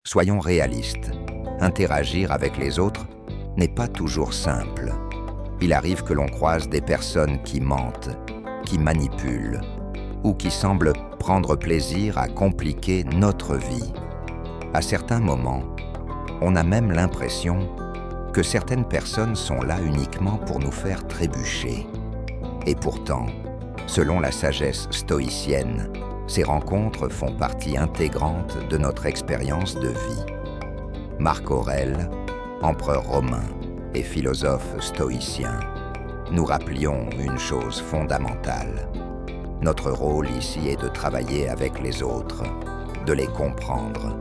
Soyons réalistes. Interagir avec les autres n'est pas toujours simple. Il arrive que l'on croise des personnes qui mentent, qui manipulent, ou qui semblent prendre plaisir à compliquer notre vie. À certains moments, on a même l'impression que certaines personnes sont là uniquement pour nous faire trébucher. Et pourtant, selon la sagesse stoïcienne, ces rencontres font partie intégrante de notre expérience de vie. Marc Aurèle, empereur romain et philosophe stoïcien, nous rappelions une chose fondamentale. Notre rôle ici est de travailler avec les autres, de les comprendre,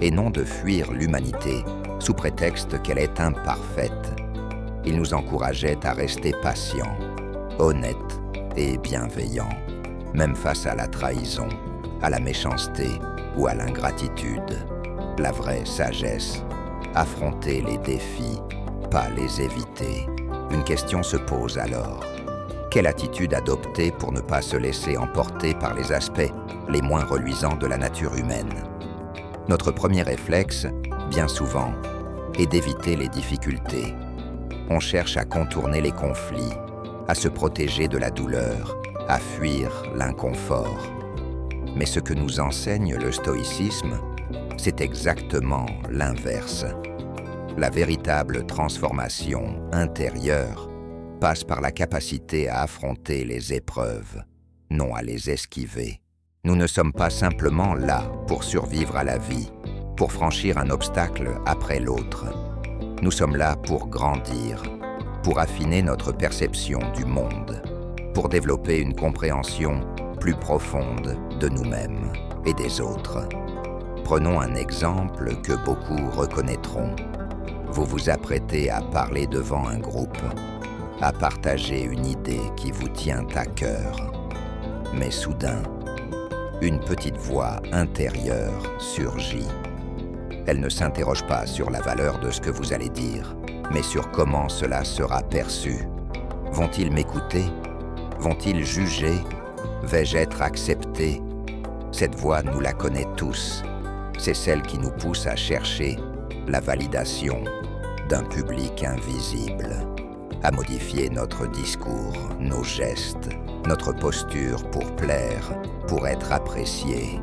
et non de fuir l'humanité sous prétexte qu'elle est imparfaite. Il nous encourageait à rester patients, honnêtes et bienveillants, même face à la trahison, à la méchanceté ou à l'ingratitude. La vraie sagesse, affronter les défis, pas les éviter. Une question se pose alors. Quelle attitude adopter pour ne pas se laisser emporter par les aspects les moins reluisants de la nature humaine? Notre premier réflexe, bien souvent, est d'éviter les difficultés. On cherche à contourner les conflits, à se protéger de la douleur, à fuir l'inconfort. Mais ce que nous enseigne le stoïcisme, c'est exactement l'inverse. La véritable transformation intérieure passe par la capacité à affronter les épreuves, non à les esquiver. Nous ne sommes pas simplement là pour survivre à la vie, pour franchir un obstacle après l'autre. Nous sommes là pour grandir, pour affiner notre perception du monde, pour développer une compréhension plus profonde de nous-mêmes et des autres. Prenons un exemple que beaucoup reconnaîtront. Vous vous apprêtez à parler devant un groupe, à partager une idée qui vous tient à cœur. Mais soudain, une petite voix intérieure surgit. Elle ne s'interroge pas sur la valeur de ce que vous allez dire, mais sur comment cela sera perçu. Vont-ils m'écouter? Vont-ils juger? Vais-je être accepté? Cette voix, nous la connaît tous. C'est celle qui nous pousse à chercher la validation d'un public invisible, à modifier notre discours, nos gestes, notre posture pour plaire, pour être apprécié,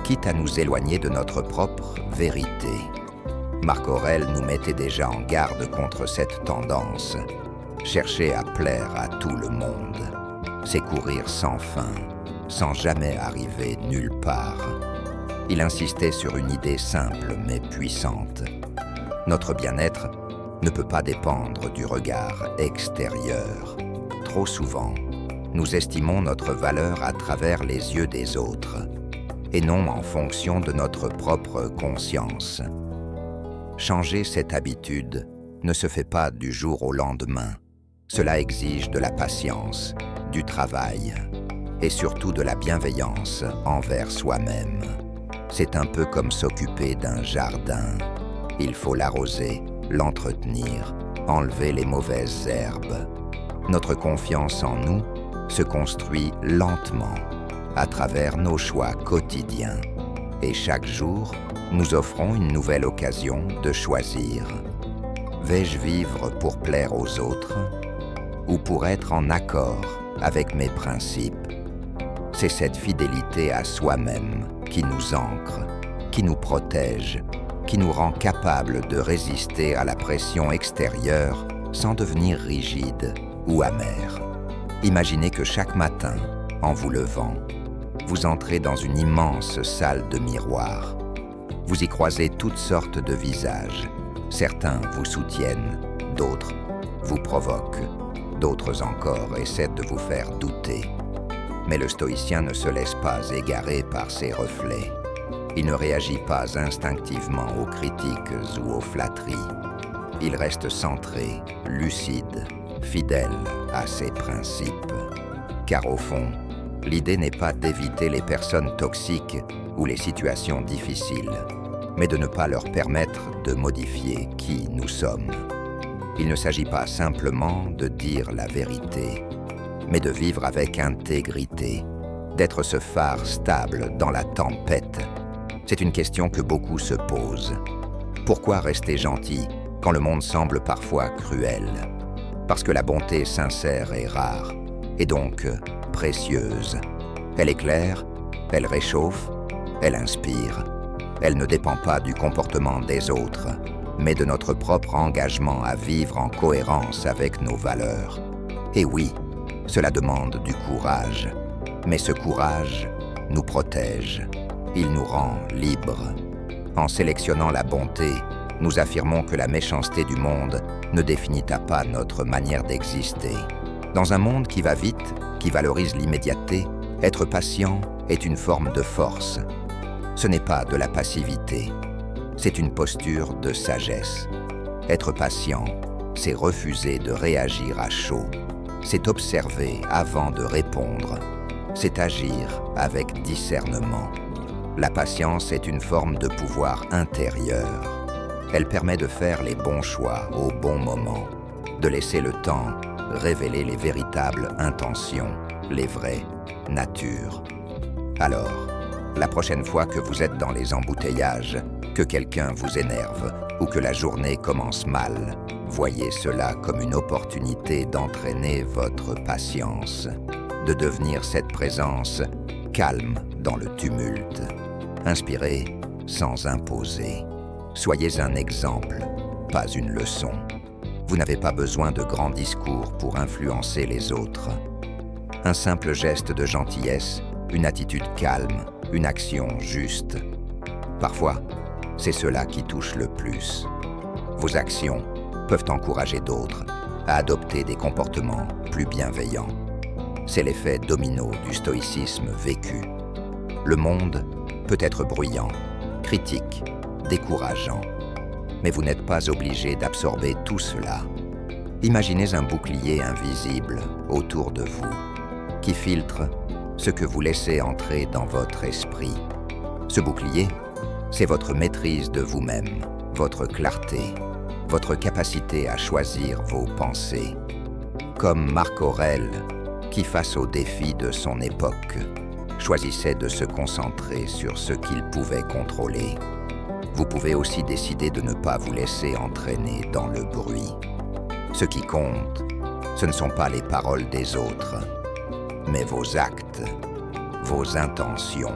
quitte à nous éloigner de notre propre vérité. Marc Aurèle nous mettait déjà en garde contre cette tendance. Chercher à plaire à tout le monde, c'est courir sans fin, sans jamais arriver nulle part. Il insistait sur une idée simple mais puissante. Notre bien-être ne peut pas dépendre du regard extérieur. Trop souvent, nous estimons notre valeur à travers les yeux des autres, et non en fonction de notre propre conscience. Changer cette habitude ne se fait pas du jour au lendemain. Cela exige de la patience, du travail, et surtout de la bienveillance envers soi-même. C'est un peu comme s'occuper d'un jardin. Il faut l'arroser, l'entretenir, enlever les mauvaises herbes. Notre confiance en nous se construit lentement à travers nos choix quotidiens. Et chaque jour, nous offrons une nouvelle occasion de choisir. Vais-je vivre pour plaire aux autres ou pour être en accord avec mes principes? C'est cette fidélité à soi-même qui nous ancre, qui nous protège, qui nous rend capables de résister à la pression extérieure sans devenir rigide ou amer. Imaginez que chaque matin, en vous levant, vous entrez dans une immense salle de miroirs. Vous y croisez toutes sortes de visages. Certains vous soutiennent, d'autres vous provoquent, d'autres encore essaient de vous faire douter. Mais le stoïcien ne se laisse pas égarer par ses reflets. Il ne réagit pas instinctivement aux critiques ou aux flatteries. Il reste centré, lucide, fidèle à ses principes. Car au fond, l'idée n'est pas d'éviter les personnes toxiques ou les situations difficiles, mais de ne pas leur permettre de modifier qui nous sommes. Il ne s'agit pas simplement de dire la vérité, mais de vivre avec intégrité, d'être ce phare stable dans la tempête, C'est une question que beaucoup se posent. Pourquoi rester gentil quand le monde semble parfois cruel? Parce que la bonté sincère est rare, et donc précieuse. Elle éclaire, elle réchauffe, elle inspire. Elle ne dépend pas du comportement des autres, mais de notre propre engagement à vivre en cohérence avec nos valeurs. Et oui, cela demande du courage, mais ce courage nous protège. Il nous rend libres. En sélectionnant la bonté, nous affirmons que la méchanceté du monde ne définit pas notre manière d'exister. Dans un monde qui va vite, qui valorise l'immédiateté, être patient est une forme de force. Ce n'est pas de la passivité, c'est une posture de sagesse. Être patient, c'est refuser de réagir à chaud. C'est observer avant de répondre. C'est agir avec discernement. La patience est une forme de pouvoir intérieur. Elle permet de faire les bons choix au bon moment, de laisser le temps révéler les véritables intentions, les vraies natures. Alors, la prochaine fois que vous êtes dans les embouteillages, que quelqu'un vous énerve ou que la journée commence mal, voyez cela comme une opportunité d'entraîner votre patience, de devenir cette présence calme dans le tumulte. Inspirez sans imposer. Soyez un exemple, pas une leçon. Vous n'avez pas besoin de grands discours pour influencer les autres. Un simple geste de gentillesse, une attitude calme, une action juste. Parfois, c'est cela qui touche le plus. Vos actions peuvent encourager d'autres à adopter des comportements plus bienveillants. C'est l'effet domino du stoïcisme vécu. Le monde peut être bruyant, critique, décourageant. Mais vous n'êtes pas obligé d'absorber tout cela. Imaginez un bouclier invisible autour de vous, qui filtre ce que vous laissez entrer dans votre esprit. Ce bouclier, c'est votre maîtrise de vous-même, votre clarté, votre capacité à choisir vos pensées. Comme Marc Aurèle, qui face aux défis de son époque, choisissait de se concentrer sur ce qu'il pouvait contrôler. Vous pouvez aussi décider de ne pas vous laisser entraîner dans le bruit. Ce qui compte, ce ne sont pas les paroles des autres, mais vos actes, vos intentions,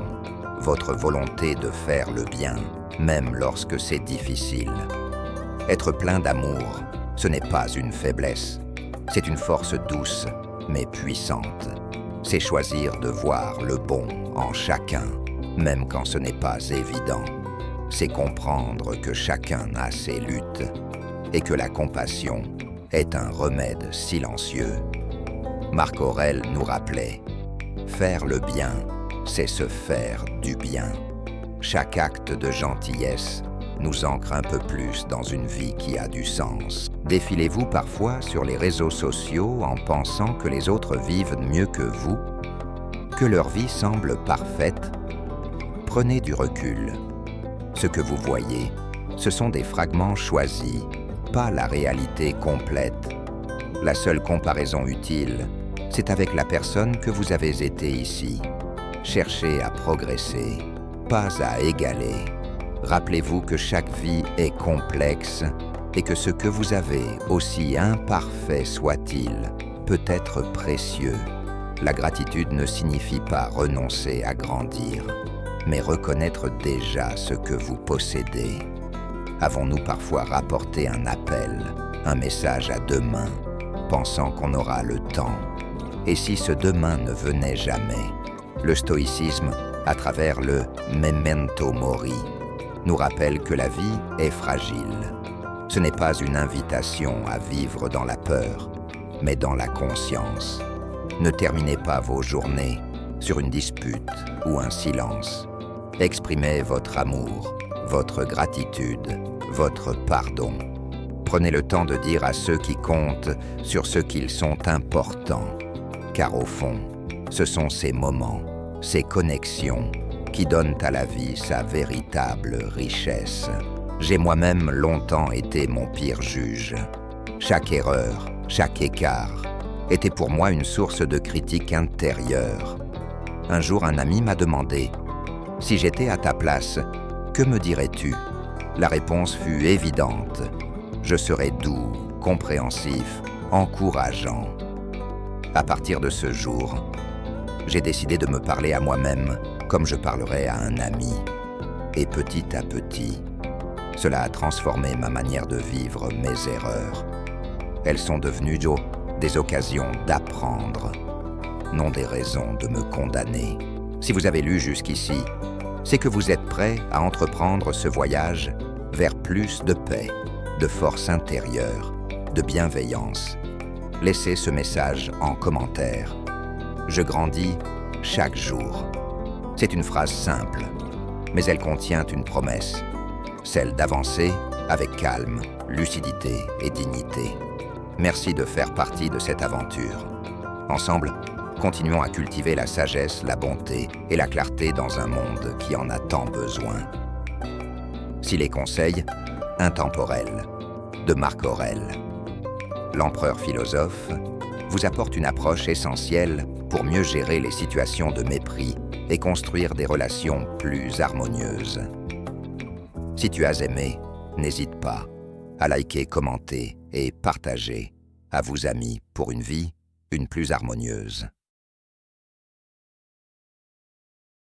votre volonté de faire le bien, même lorsque c'est difficile. Être plein d'amour, ce n'est pas une faiblesse, c'est une force douce, mais puissante. C'est choisir de voir le bon en chacun, même quand ce n'est pas évident. C'est comprendre que chacun a ses luttes et que la compassion est un remède silencieux. Marc Aurèle nous rappelait « Faire le bien, c'est se faire du bien ». Chaque acte de gentillesse nous ancre un peu plus dans une vie qui a du sens. Défilez-vous parfois sur les réseaux sociaux en pensant que les autres vivent mieux que vous, que leur vie semble parfaite? Prenez du recul. Ce que vous voyez, ce sont des fragments choisis, pas la réalité complète. La seule comparaison utile, c'est avec la personne que vous avez été ici. Cherchez à progresser, pas à égaler. Rappelez-vous que chaque vie est complexe et que ce que vous avez, aussi imparfait soit-il, peut être précieux. La gratitude ne signifie pas renoncer à grandir, mais reconnaître déjà ce que vous possédez. Avons-nous parfois rapporté un appel, un message à demain, pensant qu'on aura le temps? Et si ce demain ne venait jamais? Le stoïcisme, à travers le memento mori, nous rappelle que la vie est fragile. Ce n'est pas une invitation à vivre dans la peur, mais dans la conscience. Ne terminez pas vos journées sur une dispute ou un silence. Exprimez votre amour, votre gratitude, votre pardon. Prenez le temps de dire à ceux qui comptent sur ce qu'ils sont importants, car au fond, ce sont ces moments, ces connexions qui donnent à la vie sa véritable richesse. J'ai moi-même longtemps été mon pire juge. Chaque erreur, chaque écart, était pour moi une source de critique intérieure. Un jour, un ami m'a demandé Si j'étais à ta place, que me dirais-tu ? La réponse fut évidente. Je serais doux, compréhensif, encourageant. À partir de ce jour, j'ai décidé de me parler à moi-même comme je parlerais à un ami. Et petit à petit, cela a transformé ma manière de vivre mes erreurs. Elles sont devenues, Joe, des occasions d'apprendre, non des raisons de me condamner. Si vous avez lu jusqu'ici, c'est que vous êtes prêt à entreprendre ce voyage vers plus de paix, de force intérieure, de bienveillance. Laissez ce message en commentaire. Je grandis chaque jour. C'est une phrase simple, mais elle contient une promesse, celle d'avancer avec calme, lucidité et dignité. Merci de faire partie de cette aventure. Ensemble, continuons à cultiver la sagesse, la bonté et la clarté dans un monde qui en a tant besoin. Si les conseils intemporels de Marc Aurèle, l'empereur philosophe, vous apportent une approche essentielle pour mieux gérer les situations de mépris et construire des relations plus harmonieuses. Si tu as aimé, n'hésite pas à liker, commenter et partager à vos amis pour une vie plus harmonieuse.